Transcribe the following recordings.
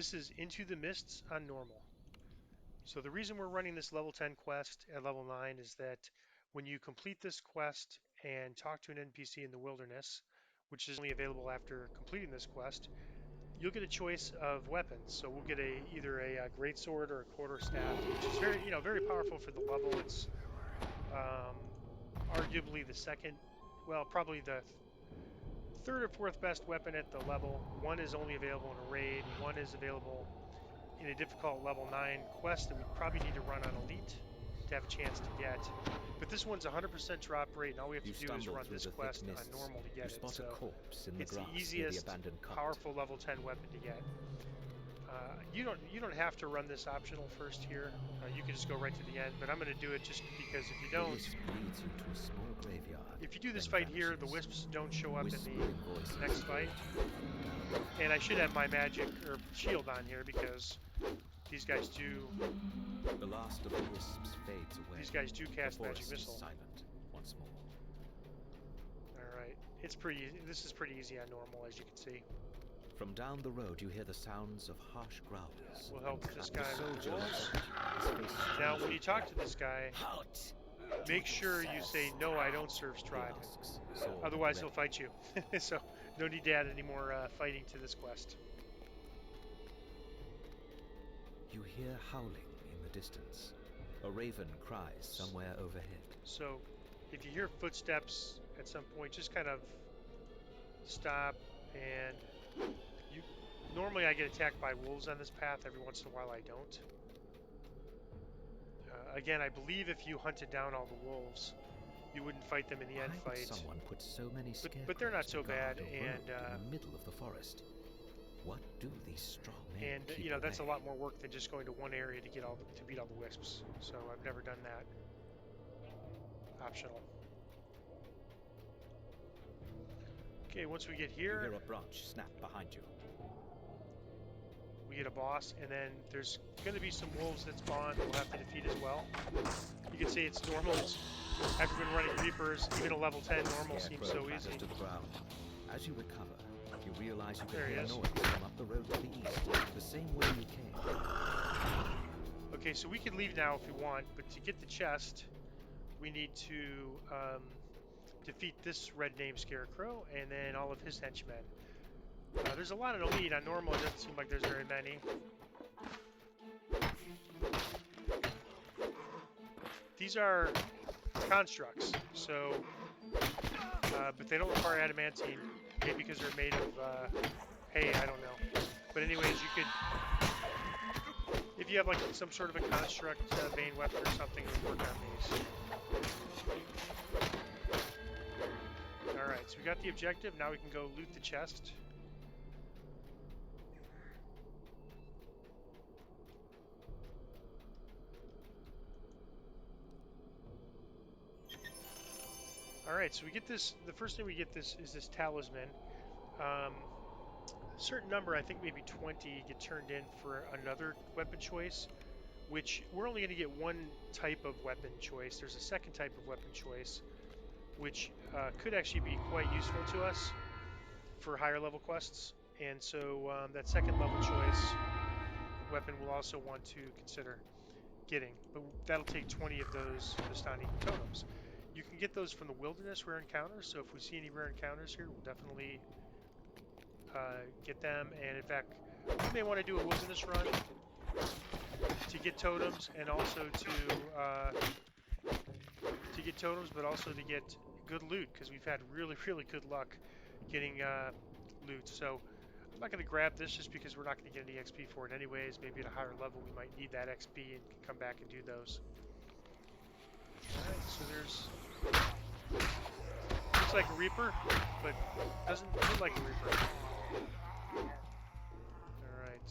This is Into the Mists on normal. So the reason we're running this level 10 quest at level 9 is that when you complete this quest and talk to an NPC in the wilderness, which is only available after completing this quest, you'll get a choice of weapons. So we'll get either a great sword or a quarterstaff, which is very powerful for the level. It's arguably the second, well, probably the third or fourth best weapon at the level. One is only available in a raid. One is available in a difficult level 9 quest that we probably need to run on Elite to have a chance to get. But this one's 100% drop rate, and all we have to do is run this quest on normal to get it. So it's the easiest, powerful level 10 weapon to get. You don't have to run this optional first here. You can just go right to the end, but I'm going to do it just because if you don't, if you do this fight here, the wisps don't show up in the next fight. And I should have my magic or shield on here because these guys do. The last of the wisps fades away. These guys do cast magic missile. Silent once more. All right, it's pretty. This is pretty easy on normal, as you can see. From down the road, you hear the sounds of harsh growls. We'll help this guy with the wolves. Now, when you talk to this guy, make sure you say, "No, I don't serve Stride." Otherwise, he'll fight you. So, no need to add any more fighting to this quest. You hear howling in the distance. A raven cries somewhere overhead. So, if you hear footsteps at some point, just kind of stop and you. Normally, I get attacked by wolves on this path. Every once in a while, I don't. Again, I believe if you hunted down all the wolves, you wouldn't fight them in the end fight. Someone put so many but they're not so bad, and in the middle of the forest. What do these strong men and you know that's a lot more work than just going to one area to get to beat all the wisps. So I've never done that. Optional. Okay, once we get here, you hear a branch snap behind you. We get a boss, and then there's going to be some wolves that spawn that we'll have to defeat as well. You can see it's normal. I've been running Reapers, even a level 10 normal seems so easy. To the ground. As you recover, you realize you can hear noise come up the road to the east, the same way you came. Okay, so we can leave now if we want, but to get the chest, we need to defeat this red name Scarecrow and then all of his henchmen. There's a lot of Elite. On normal, it doesn't seem like there's very many. These are constructs, so, but they don't require adamantine, maybe because they're made of hay, I don't know. But anyways, you could, if you have like some sort of a construct vein weapon or something, it would work on these. Alright, so we got the objective, now we can go loot the chest. Alright, so we get this, the first thing we get is this talisman. A certain number, I think maybe 20, get turned in for another weapon choice, which we're only going to get one type of weapon choice. There's a second type of weapon choice, which could actually be quite useful to us for higher level quests. And so that second level choice weapon we'll also want to consider getting, but that'll take 20 of those Vistani totems. You can get those from the wilderness rare encounters, so if we see any rare encounters here, we'll definitely get them. And in fact, we may want to do a wilderness run to get totems, and also to get totems, but also to get good loot, because we've had really good luck getting loot. So I'm not going to grab this just because we're not going to get any XP for it anyways. Maybe at a higher level we might need that XP and can come back and do those. Alright, so there's... looks like a Reaper, but doesn't look like a Reaper. Alright.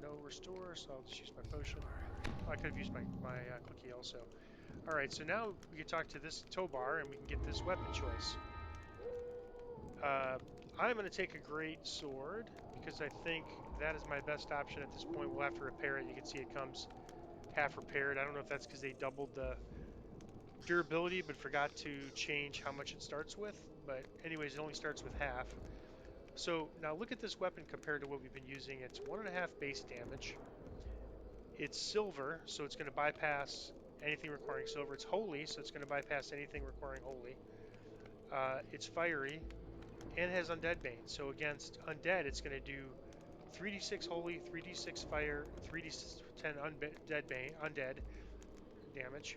No restore, so I'll just use my potion. Oh, I could have used my cookie also. Alright, so now we can talk to this Tobar and we can get this weapon choice. I'm going to take a great sword because I think that is my best option at this point. We'll have to repair it. You can see it comes half repaired. I don't know if that's because they doubled the durability but forgot to change how much it starts with. But anyways, it only starts with half. So now look at this weapon compared to what we've been using. It's 1.5 base damage. It's silver, so it's going to bypass anything requiring silver. It's holy, so it's going to bypass anything requiring holy. It's fiery, and it has undead bane. So against undead, it's going to do 3d6 holy, 3d6 fire, 3d10 undead damage.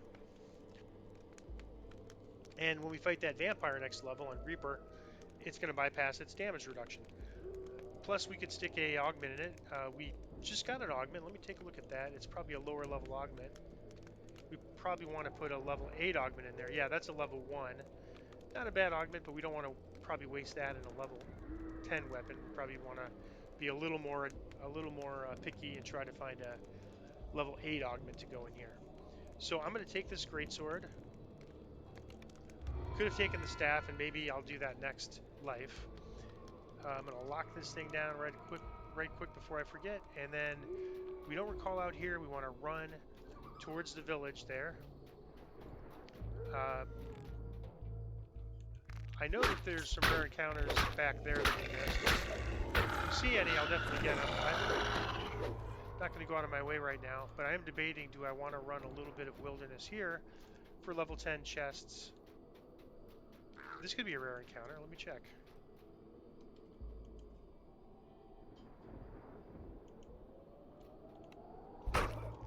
And when we fight that vampire next level on Reaper, it's going to bypass its damage reduction. Plus, we could stick a augment in it. We just got an augment. Let me take a look at that. It's probably a lower level augment. We probably want to put a level 8 augment in there. Yeah, that's a level 1. Not a bad augment, but we don't want to probably waste that in a level 10 weapon. We probably want to be a little more picky and try to find a level 8 augment to go in here. So I'm going to take this greatsword. Could have taken the staff, and maybe I'll do that next life. I'm going to lock this thing down right quick before I forget, and then we don't recall out here. We want to run towards the village there. Uh, I know that there's some rare encounters back there that we missed. If you see any, I'll definitely get them. I'm not going to go out of my way right now, but I am debating, do I want to run a little bit of wilderness here for level 10 chests? This could be a rare encounter. Let me check.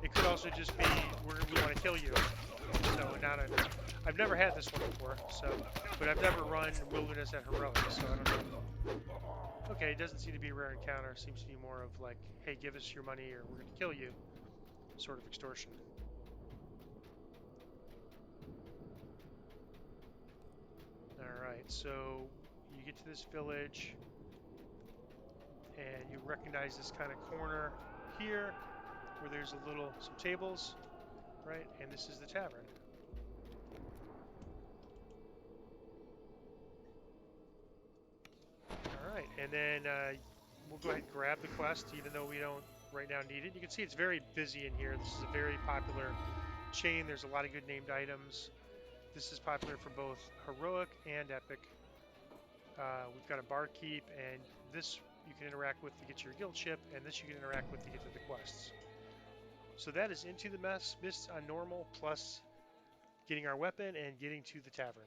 It could also just be we want to kill you. So I've never had this one before, but I've never run wilderness at heroic, so I don't know. Okay, it doesn't seem to be a rare encounter. It seems to be more of like, hey, give us your money or we're going to kill you, sort of extortion. All right, so you get to this village and you recognize this kind of corner here where there's some tables, right? And this is the tavern. All right, and then we'll go ahead and grab the quest, even though we don't right now need it. You can see it's very busy in here. This is a very popular chain. There's a lot of good named items. This is popular for both heroic and epic. We've got a barkeep, and this you can interact with to get your guild ship, and this you can interact with to get to the quests. So that is Into the Mists on normal, plus getting our weapon and getting to the tavern.